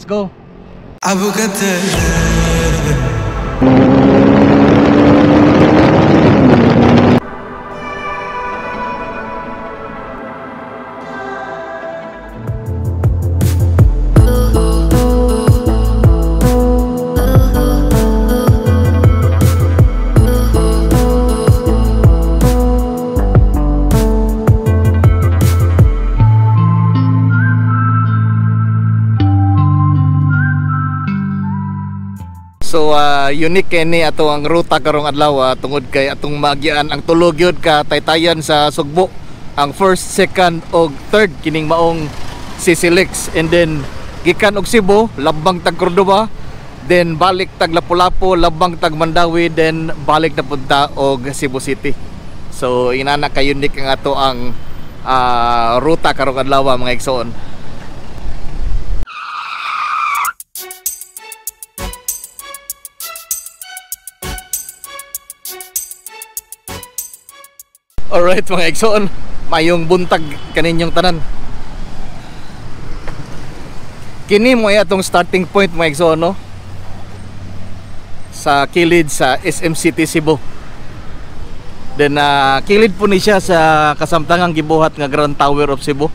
let's go. So unique kini ato ang ruta karong adlaw tungod kay atong magian ang tulog yun ka taytayan sa Sugbo, ang first, second og third kining maong Sisilix, and then gikan og Cebu labang tag Cordova, then balik tag Lapu-Lapu, labang tag Mandawi, then balik na punta og Cebu City. So inana ka unique ang ato ang ruta karong adlaw mga igsoon. Alright mga igsoon, mayong buntag kaninyong tanan. Kini mo ay atong starting point mga igsoon, no? Sa kilid sa SM City Cebu. Then kilid po ni siya sa kasamtangang gibuhat nga Grand Tower of Cebu.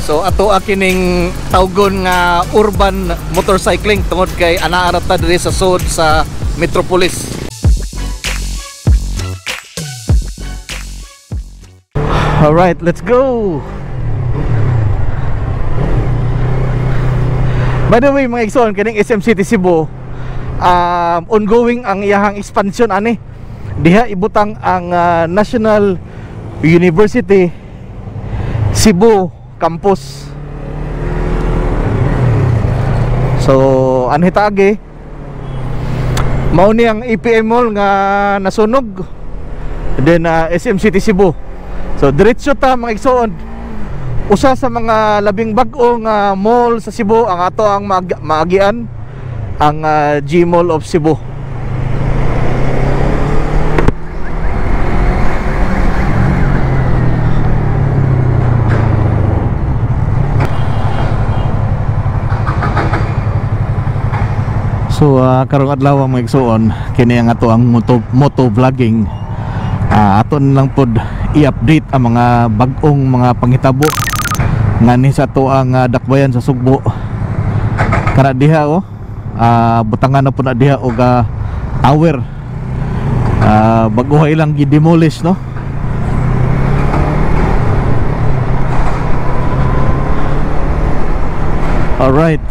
So ato kining tawgon nga urban motorcycling tungod kay anaa ta diri sa sud sa Metropolis. Alright, let's go. By the way mga igsoon, kining SM City Cebu ongoing ang iyahang expansion ani. Diha ibutang ang National University Cebu campus. So anhitagi mao ni ang APM Mall nga nasunog, then SM City Cebu. So diretso ta mga igsoon, usa sa mga labing bag-o nga mall sa Cebu ang ato ang maagian, ang G Mall of Cebu. So karong adlaw mga igsoon, kini ang ato ang moto vlogging. Aton lang pod i-update ang mga bag-ong mga panghitabo ngani sa ato ang dakbayan sa Sugbo. Kana diha butangan na po na diha og tower. Baguhay lang gi-demolish, no? Alright.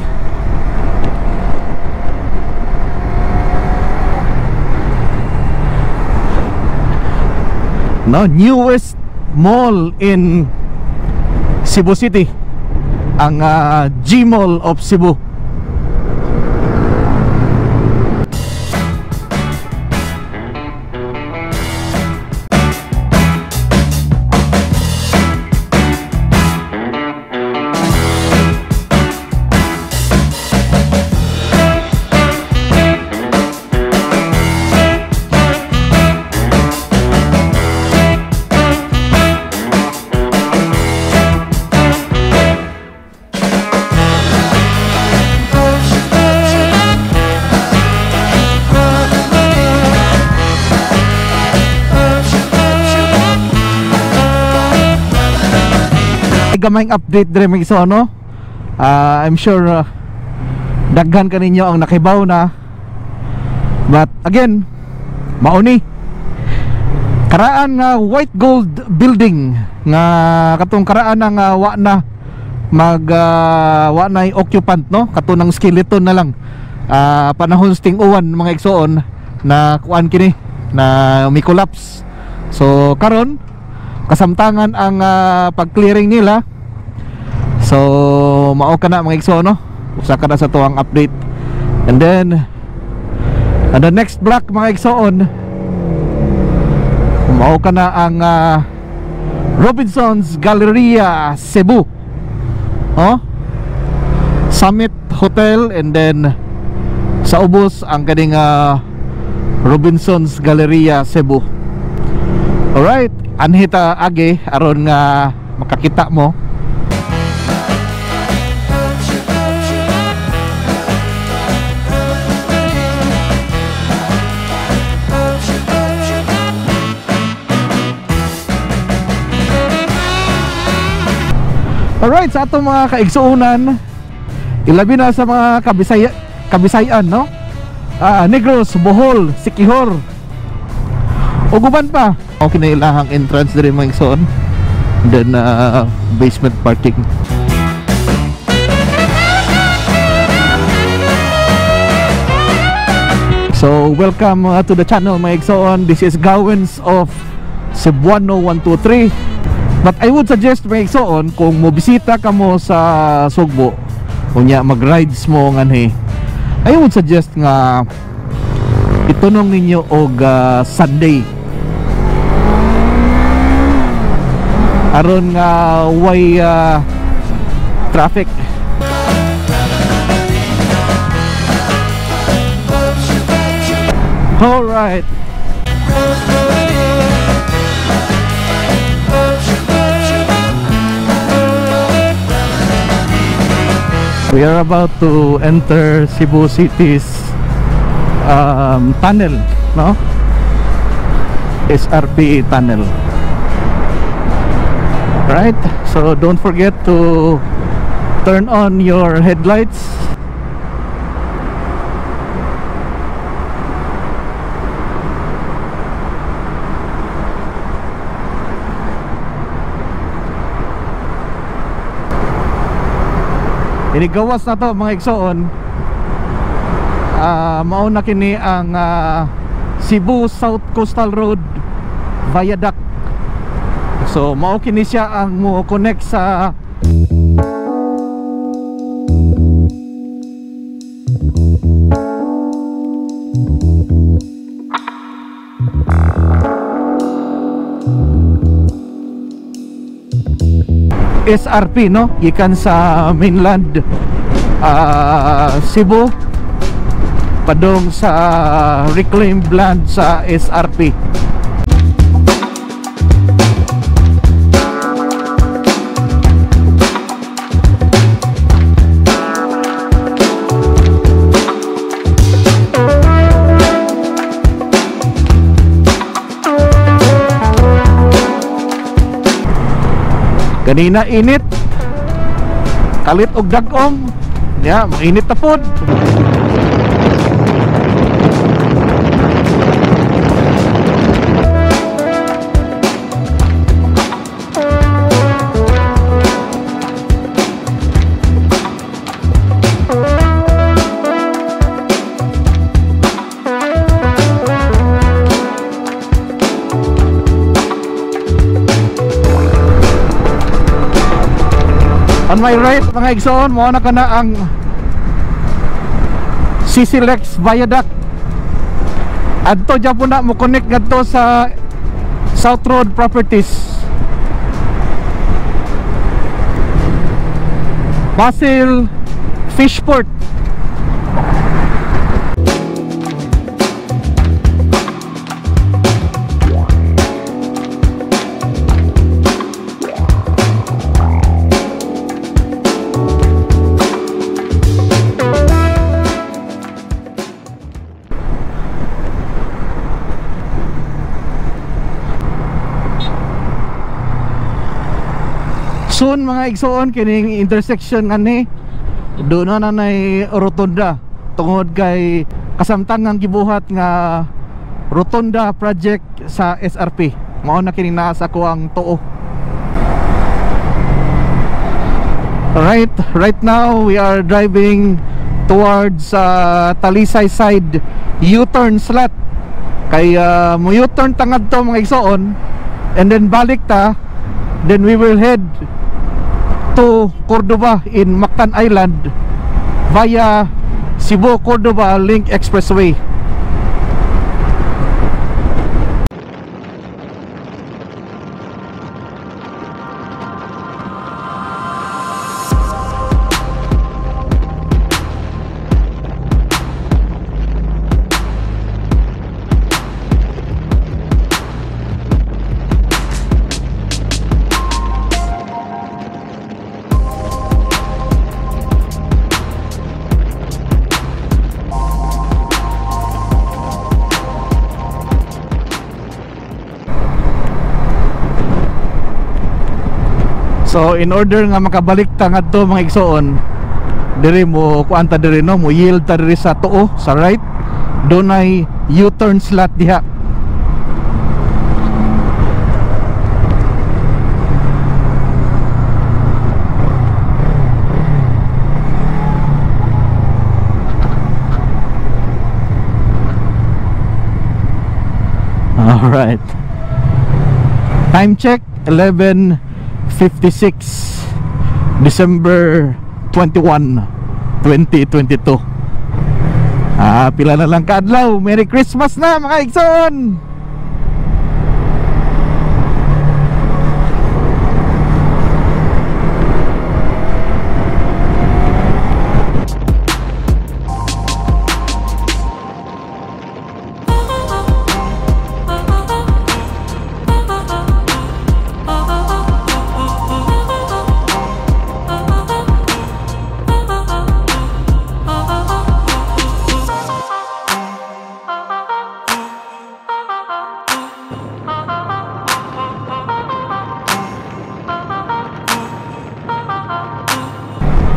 No, newest mall in Cebu City, ang G Mall of Cebu. Gamayng update dire mga igsoon, no? I'm sure daghan kaninyo ang nakibaw na, but again mauni karaan nga white gold building nga katong karaan nga wa na wa na occupant, no? Katunang skeleton na lang panahon sting uwan mga igsoon na kuan kini na may collapse. So karon kasamtangan ang pag-clearing nila. So mao ka na mga igsoon, no? Usa ka na sa tuwang update. And then the next block mga igsoon, mao ka na ang Robinson's Galleria Cebu, Summit Hotel, and then sa ubos ang kaning Robinson's Galleria Cebu. Alright, anhita age aron nga makakita mo. Alright, sa atong mga kaigsuunan, ilabi na sa mga Kabisayan, no? Negros, Bohol, Siquijor, o guban pa. Okay na ilahang entrance din mga igsoon. Then basement parking. So welcome to the channel mga igsoon. This is Gawins of Cebuano 123. But I would suggest mga igsoon, kung mobisita ka mo sa Sugbo, kunya mag-rides mo ngani, I would suggest nga itunong ninyo og Sunday aron nga way traffic. Alright, we are about to enter Cebu City's tunnel, no? SRP tunnel. Right? So don't forget to turn on your headlights. Inigawas na to mga igsoon. Mauna kini ang Cebu South Coastal Road Viaduct. So mao kini siya ang mo connect sa SRP, no? Gikan sa mainland Cebu padong sa reclaimed land sa SRP. Kanina init, kalit og dagom, ya, mainit na pod. On my right mga igsoon, mo na kana ang CCLEX Viaduct. Adto dyan po na mo connect ngadto sa South Road Properties. Basil Fishport. Soon mga igsoon kining intersection ani doon na nay rotonda tungod kay kasamtang ang gibuhat nga rotonda project sa SRP. Mao na kining naa sa ko ang tuo. Alright, right now we are driving towards Talisay side U-turn slot. Kay mo U-turn tangad to mga igsoon, and then balik ta, then we will head to Cordova in Mactan Island via Cebu-Cordova Link Expressway. So in order nga makabalik ta ngadto mga igsoon, diri mo kuan ta diri no, mo yield ta diri sa tuo sa right. Dunay U-turn slot diha. Alright. Time check 11:56 December 21, 2022. Pila na lang kaadlaw. Merry Christmas na mga igsoon.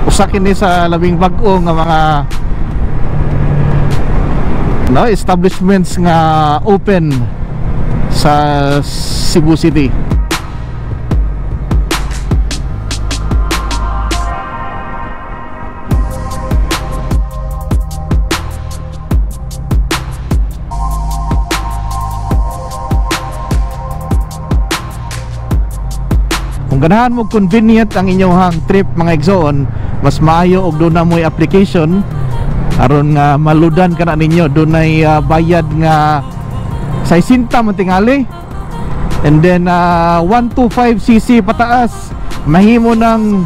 Usa kini sa labing bag-o nga mga establishments nga open sa Cebu City. Kung ganahan mo convenient ang inyong trip mga igsoon, mas maayo og doon na mo'y application aron nga maludan ka na ninyo. Doon ay bayad nga 60 man tingali, and then 125cc pataas mahimo ng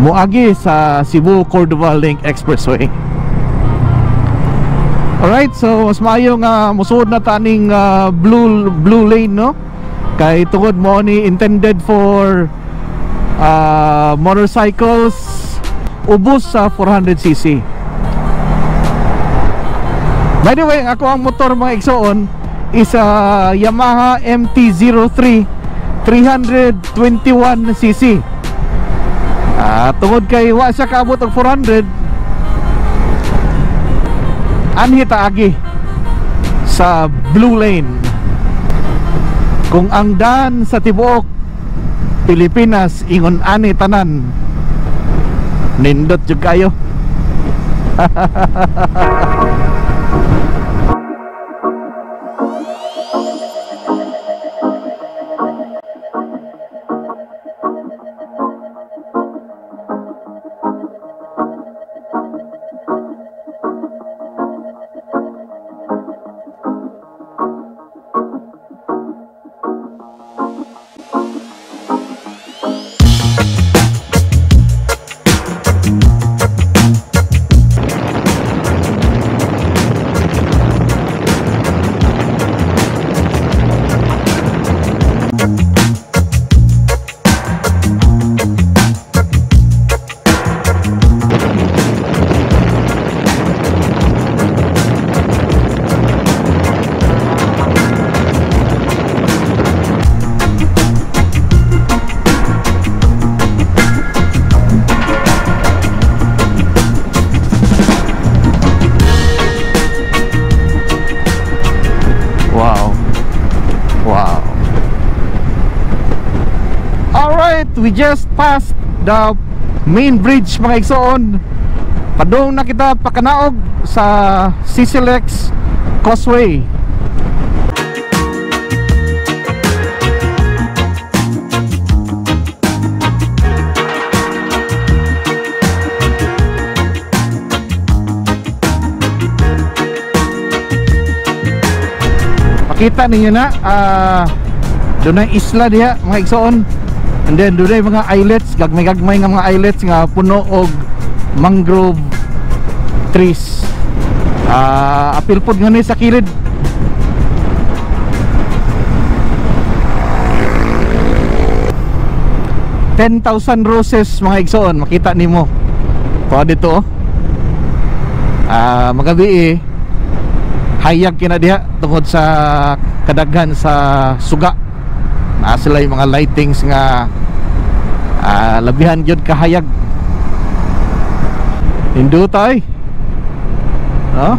muagi sa Cebu Cordova Link Expressway. Alright, so mas maayo nga musuod na taning blue lane, no? Kay tungod mo ni intended for motorcycles, ubos sa 400cc. By the way, ako ang motor mga igsoon is Yamaha MT-03 321cc. Tungod kay wa siya kaabot og 400, anhi taagi sa blue lane. Kung ang daan sa tibuok Pilipinas ingon ani tanan, nindot jud kayo. We just passed the main bridge mga igsoon. Padung na kita pakanaog sa CCLX Causeway. Makita ninyo na doon na isla diha mga igsoon. And then doon ay mga islets, gagmay-gagmay nga mga islets nga puno og mangrove trees. Apil pod nga ni sa kilid. $10,000 roses mga igsoon, makita nimo. Kuha dito magabi hayag kina diha tungod sa kadaghan sa suga. Sila yung mga lightings nga labihan gyud kahayag. Indutay. No?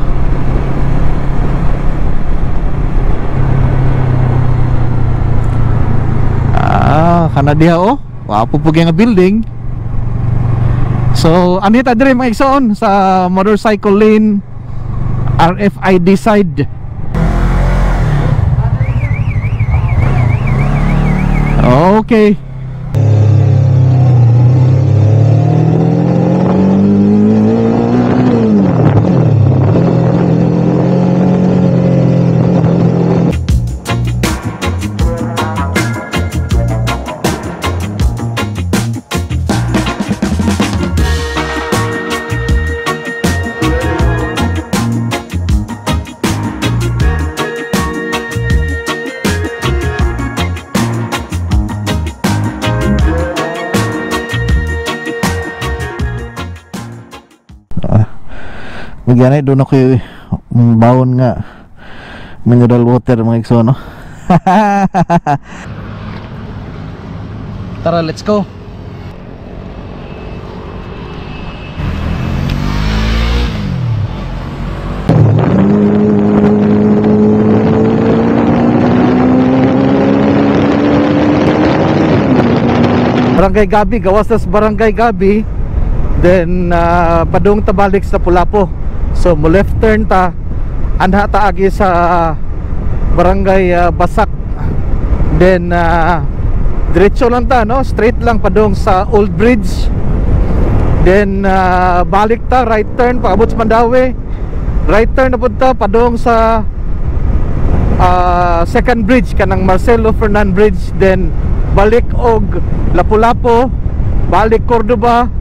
Kana diha oh. Wapo po nga building. So, anita dire mga igsoon sa motorcycle lane RFID side. Okay. Nagyanay doon ako yung bawon nga mineral water mga igsoon, no? Tara, let's go. Barangay Gabi, gawas tas Barangay Gabi. Then padung tabalik sa Lapu-Lapu. So mo left turn ta anha ta agi sa Barangay Basak. Then diretso lang ta, no? Straight lang padung sa Old Bridge. Then balik ta, right turn paabot sa Mandawi. Right turn na punta padung sa second bridge kanang Marcelo Fernan Bridge. Then balik og Lapu-Lapu, balik Cordoba,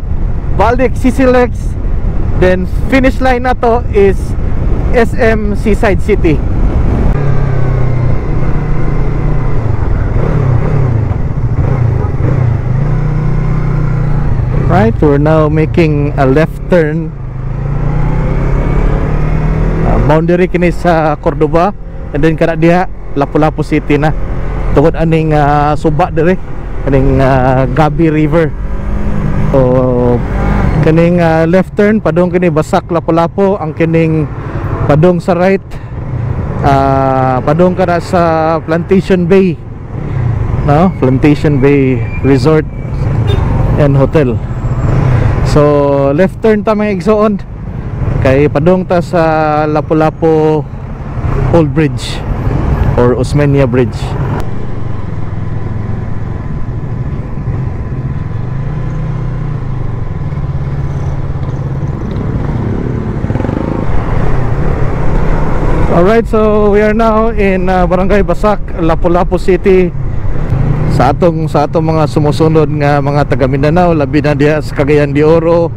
balik CCLEX. Then finish line na to is SM Seaside City. Right, we're now making a left turn. Boundary kini sa Cordoba, and then kana diha Lapu-Lapu City na. Tungod aning suba dire, aning Gabi River. So kining left turn padung kini Basak Lapu-Lapu, ang kining padung sa right padung kana sa Plantation Bay, no? Plantation Bay Resort and Hotel. So left turn ta mga igsoon kay padung ta sa Lapu-Lapu Old Bridge or Osmeña Bridge. Alright, so we are now in Barangay Basak, Lapu-Lapu City. Sa atong mga sumusunod nga mga taga Mindanao, labi na diha sa Cagayan de Oro,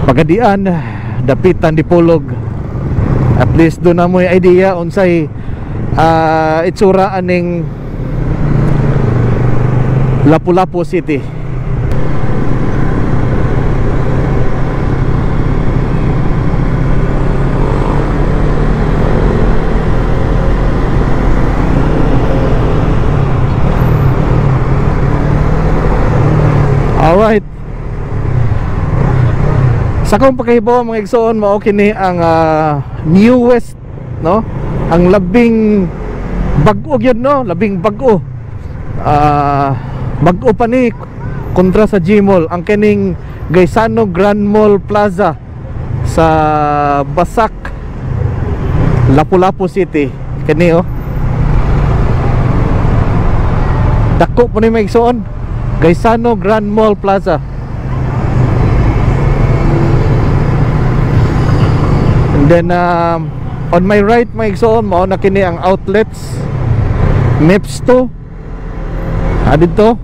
Pagadian, Dapitan, Dipolog. At least doon na mo yung idea unsay itsura aning Lapu-Lapu City. Alright. Sa akong pagkahibaw mga igsoon, mao kini ang newest, no? Ang labing bag-o gyud, no? Labing bag-o. Bag-o pa ni kontra sa G-Mall, ang kining Gaisano Grand Mall Plaza sa Basak, Lapu-Lapu City. Kini oh. Dako pa ni mga igsoon. Gaisano Grand Mall Plaza. And then on my right mga igsoon, mao na kini ang outlets Mepsto dito.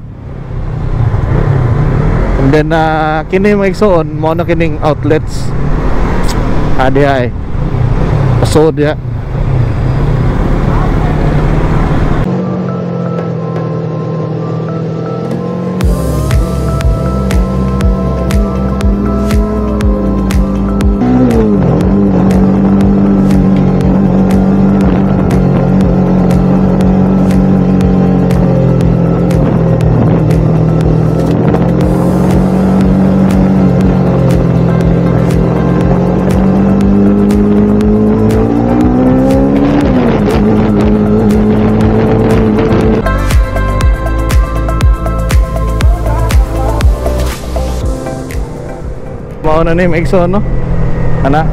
And then kini mga igsoon, mao na kining outlets diha so diha. mao na ni maigsoon no. Ana.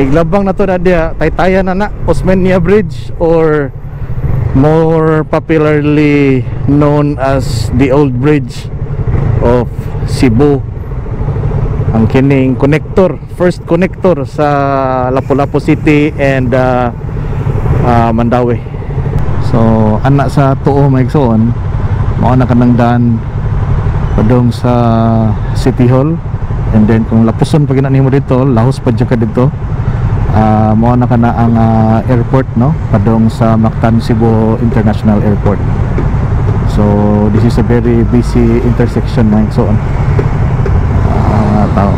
Iglabang na to na dia Taytayan ana Osmeña Bridge, or more popularly known as the Old Bridge of Cebu. Ang kining connector, first connector sa Lapu-Lapu City and Mandaue. So anak sa tuo maigsoon, mao na kanang daan padung sa City Hall, and then kung lapuson pag ginanimo dito, lahos pa ka dito, mao na kana ang airport no, padung sa Mactan Cebu International Airport. So this is a very busy intersection maigsoon. Tao.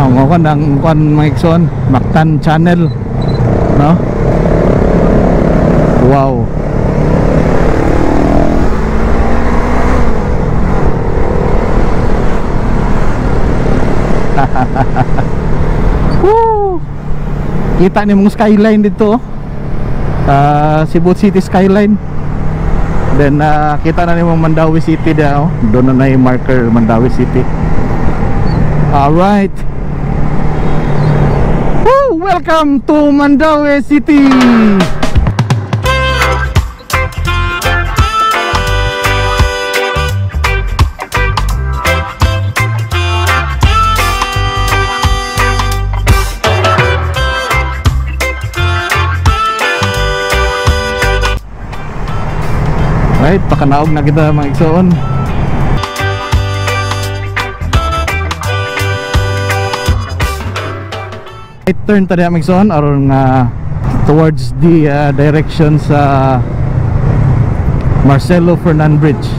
Ngawan ang kuan maigsoon, Mactan Channel no. Wow. Woo! Kita ni mong skyline dito, Cebu City skyline. Then kita na ni mong Mandaue City daw. Doon na yung marker Mandaue City. Alright. Woo! Welcome to Mandaue City. Right, pakanaog na kita mga igsoon. Right turn tadi mga igsoon aron towards the direction sa Marcelo Fernan Bridge.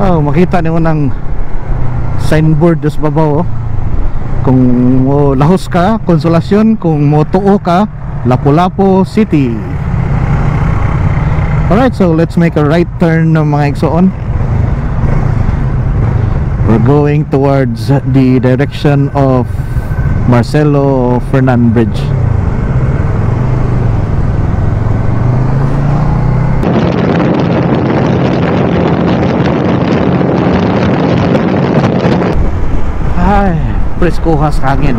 Oh, makita niyo ng signboard sa babaw oh. Kung mo lahos ka, Konsolasyon. Kung mo tuo ka, Lapu-Lapu City. Alright, so let's make a right turn ng mga igsoon. We're going towards the direction of Marcelo Fernan Bridge. Ay, preskuhas hangin.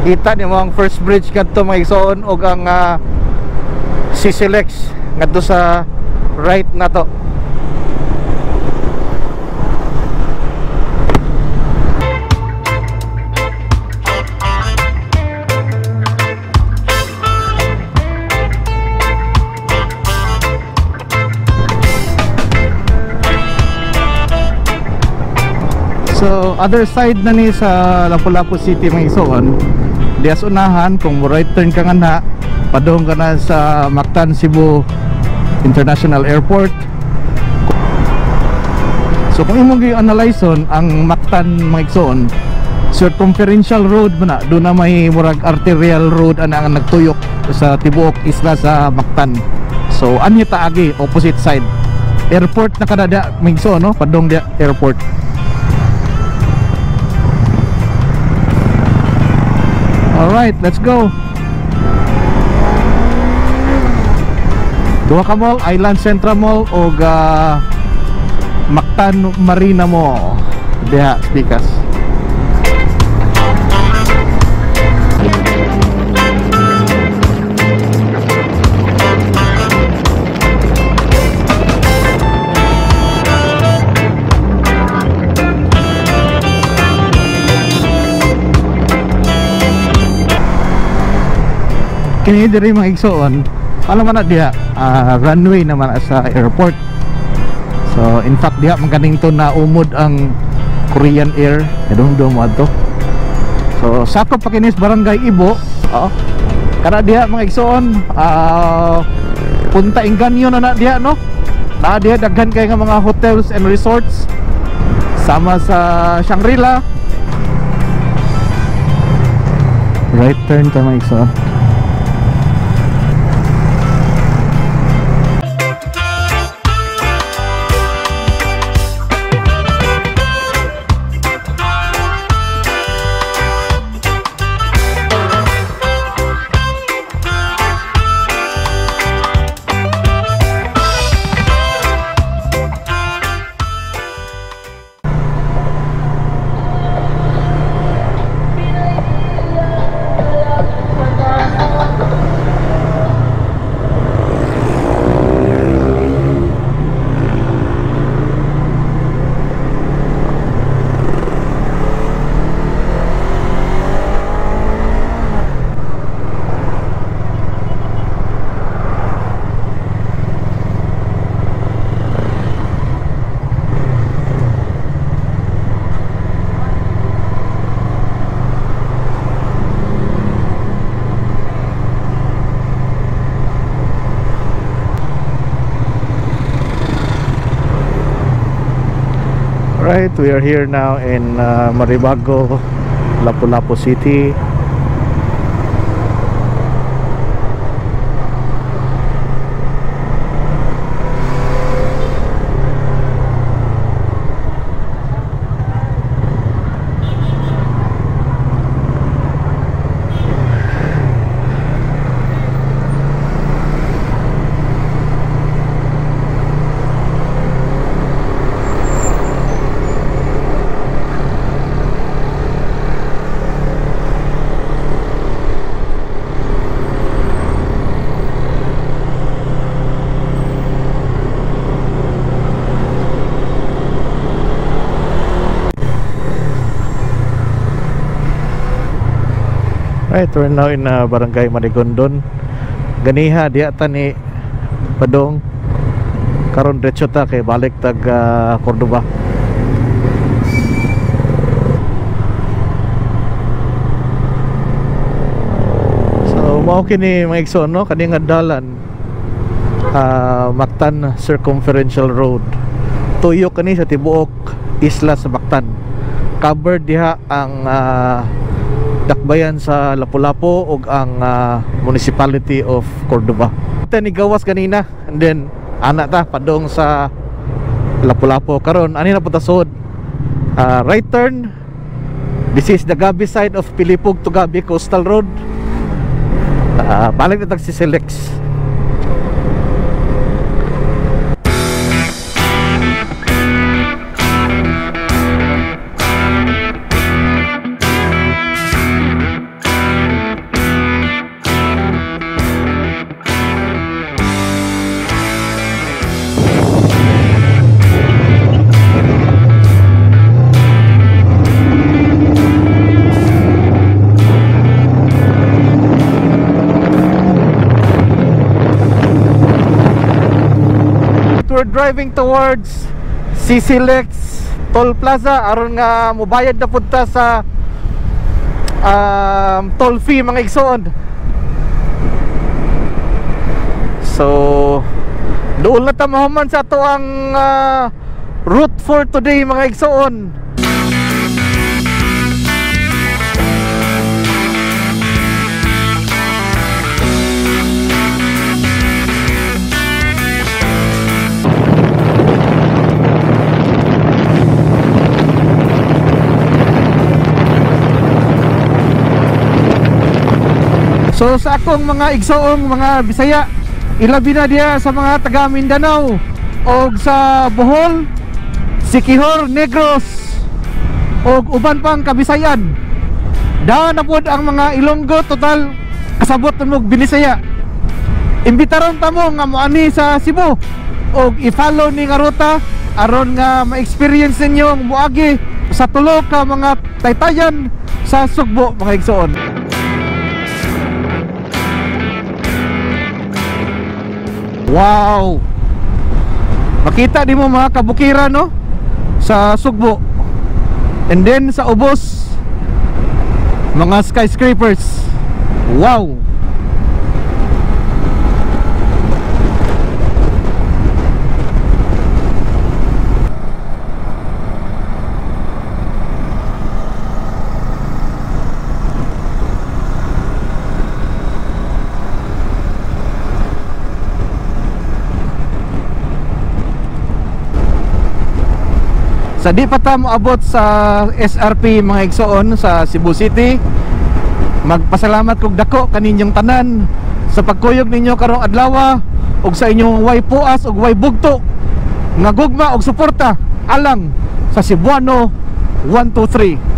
Makita niyo mo ang first bridge kadto mga igsoon, og ang CCLX ngadto sa right na to. So other side na ni sa Lapu-Lapu City mga igsoon, dias unahan kung mo right turn ka nga na, padung ka na sa Mactan Cebu International Airport. So kung imong gi-analyzon ang Mactan mga igsoon, circumferential road man na, doon na may murag arterial road ana ang nagtuyok sa tibuok isla sa Mactan. So anya taagi opposite side. Airport na kadada mga igsoon no, padung dia airport. Alright, let's go. Duha ka mall, Island Central Mall o Mactan Marina Mall. Diha, Spikas. Kini diri mga igsoon, ano man na diha, runway naman sa airport. So in fact diha man kaning to na umod ang Korean Air, edong mo adto. So sakop pa kinis Barangay Ibo. Kana diha mga igsoon, Punta Inganyo na diha no. Na diha daghan kay nga mga hotels and resorts sama sa Shangri-La. Right turn ta mga igsoon. Right, we are here now in Maribago, Lapu-Lapu City. Right, we're now in Barangay Marigondon. Ganiha diya ta ni Padong. Karon diretso ta kay balik tag Cordoba. So mao kini mga igsoon no kani nga dalan Mactan Circumferential Road. Tuyo kani sa tibuok isla sa Mactan. Covered diha ang dakbayan sa Lapu-Lapu ug ang municipality of Cordoba. Ito ni gawas kanina and then ana ta padong sa Lapu-Lapu. Karon ani na punta sud right turn. This is the Gabi side of Pilipog to Gabi Coastal Road. Balik na tag si Silex. We're driving towards Silex Toll Plaza aron nga mobayad na punta sa toll fee mga igsoon. So doon na ta mahuman sa ato ang route for today mga igsoon. So sa akong mga igsoong mga Bisaya, ilabi na diya sa mga taga Mindanao o sa Bohol, Siquijor, Negros o uban pang Kabisayan. Daan na pod ang mga Ilonggo, total kasabot mo Binisaya. Imbitaron ta mo nga moani sa Cebu o i-follow ni nga ruta aron nga ma-experience ninyo ang muagi sa tulo ka mga taytayan sa Sugbo mga igsoon. Wow! Makita di mo mga kabukiran no? Sa Sugbo. And then sa ubos, mga skyscrapers. Wow! Sa di pa ta moabot sa SRP mga igsoon sa Cebu City, magpasalamat kog dako kaninyong tanan sa pagkuyog ninyo karong adlaw ug sa inyong way puas ug way bugto nga gugma og suporta alang sa Cebuano 123.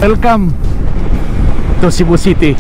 Welcome to Cebu City.